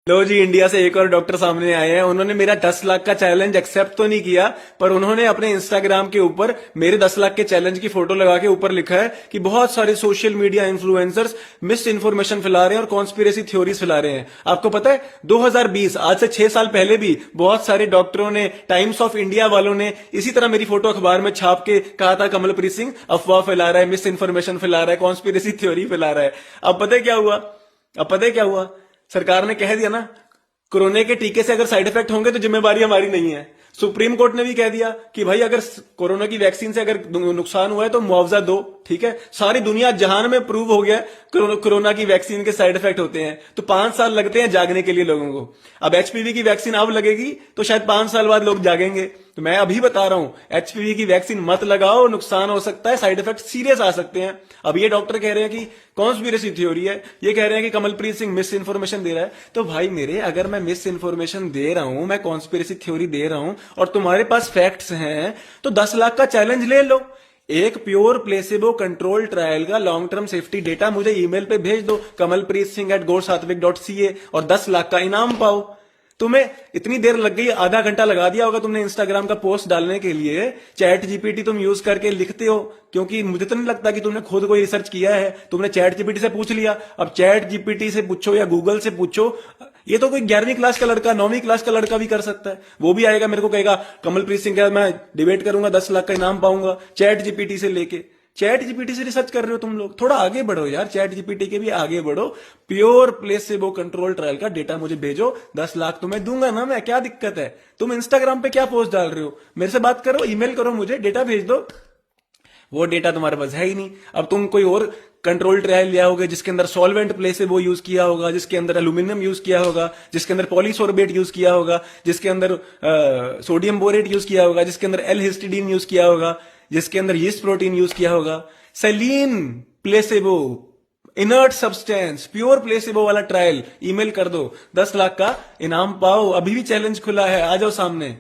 लो जी, India से एक और डॉक्टर सामने आए हैं। उन्होंने मेरा 10 लाख का चैलेंज एक्सेप्ट तो नहीं किया, पर उन्होंने अपने इंस्टाग्राम के ऊपर मेरे 10 लाख के चैलेंज की फोटो लगा के ऊपर लिखा है कि बहुत सारे social media influencers miss information फैला रहे हैं और कॉन्स्पिरेसी थ्योरीज फैला रहे हैं। आपको पता है 2020, आज से 6 साल पहले भी बहुत सारे डॉक्टरों ने, टाइम्स ऑफ इंडिया वालों ने इसी तरह मेरी फोटो अखबार में छाप के कहा था कमलप्रीत सिंह अफवाह फैला रहा है, मिस इन्फॉर्मेशन फैला रहा है, कॉन्स्पिरेसी थ्योरी फैला रहा है। अब पता है क्या हुआ? सरकार ने कह दिया ना, कोरोना के टीके से अगर साइड इफेक्ट होंगे तो जिम्मेवारी हमारी नहीं है। सुप्रीम कोर्ट ने भी कह दिया कि भाई अगर कोरोना की वैक्सीन से अगर नुकसान हुआ है तो मुआवजा दो। ठीक है, सारी दुनिया जहान में प्रूव हो गया कोरोना की वैक्सीन के साइड इफेक्ट होते हैं, तो 5 साल लगते हैं जागने के लिए लोगों को। अब एचपीवी की वैक्सीन अब लगेगी तो शायद 5 साल बाद लोग जागेंगे। तो मैं अभी बता रहा हूं, एचपीवी की वैक्सीन मत लगाओ, नुकसान हो सकता है, साइड इफेक्ट सीरियस आ सकते हैं। अब ये डॉक्टर कह रहे हैं कि कॉन्स्पिरेसी थ्योरी है, ये कह रहे हैं कि कमलप्रीत सिंह मिस इन्फॉर्मेशन दे रहा है। तो भाई मेरे, अगर मैं मिस इन्फॉर्मेशन दे रहा हूं, मैं कॉन्स्पिरेसी थ्योरी दे रहा हूं और तुम्हारे पास फैक्ट्स हैं, तो 10 लाख का चैलेंज ले लो। एक प्योर प्लेसिबो कंट्रोल ट्रायल का लॉन्ग टर्म सेफ्टी डेटा मुझे ईमेल पे भेज दो kamalpreetsingh@goresatvik.ca और 10 लाख का इनाम पाओ। तुम्हें इतनी देर लग गई, आधा घंटा लगा दिया होगा तुमने इंस्टाग्राम का पोस्ट डालने के लिए। चैट जीपीटी तुम यूज करके लिखते हो, क्योंकि मुझे तो नहीं लगता कि तुमने खुद कोई रिसर्च किया है। तुमने चैट जीपीटी से पूछ लिया। अब चैट जीपीटी से पूछो या गूगल से पूछो, ये तो कोई 11वीं क्लास का लड़का, 9वीं क्लास का लड़का भी कर सकता है। वो भी आएगा, मेरे को कहेगा कमलप्रीत सिंह क्या मैं डिबेट करूंगा, 10 लाख का इनाम पाऊंगा चैट जीपीटी से लेके। चैट जीपीटी से रिसर्च कर रहे हो तुम लोग, थोड़ा आगे बढ़ो यार, चैट जीपीटी के भी आगे बढ़ो। प्योर प्लेसिबो कंट्रोल ट्रायल का डेटा मुझे भेजो, 10 लाख तुम्हें दूंगा ना मैं, क्या दिक्कत है? तुम इंस्टाग्राम पे क्या पोस्ट डाल रहे हो? मेरे से बात करो, ईमेल करो, मुझे डेटा भेज दो। वो डेटा तुम्हारे पास है ही नहीं। अब तुम कोई और कंट्रोल ट्रायल लिया होगा जिसके अंदर सॉल्वेंट प्लेसिबो यूज किया होगा, जिसके अंदर एल्यूमिनियम यूज किया होगा, जिसके अंदर पॉलीसोर्बेट यूज किया होगा, जिसके अंदर सोडियम बोरेट यूज किया होगा, जिसके अंदर एल हिस्टिडीन यूज किया होगा, जिसके अंदर यीस्ट प्रोटीन यूज किया होगा। Celine placebo, inert substance, pure placebo वाला ट्रायल ईमेल कर दो, 10 लाख का इनाम पाओ। अभी भी चैलेंज खुला है, आ जाओ सामने।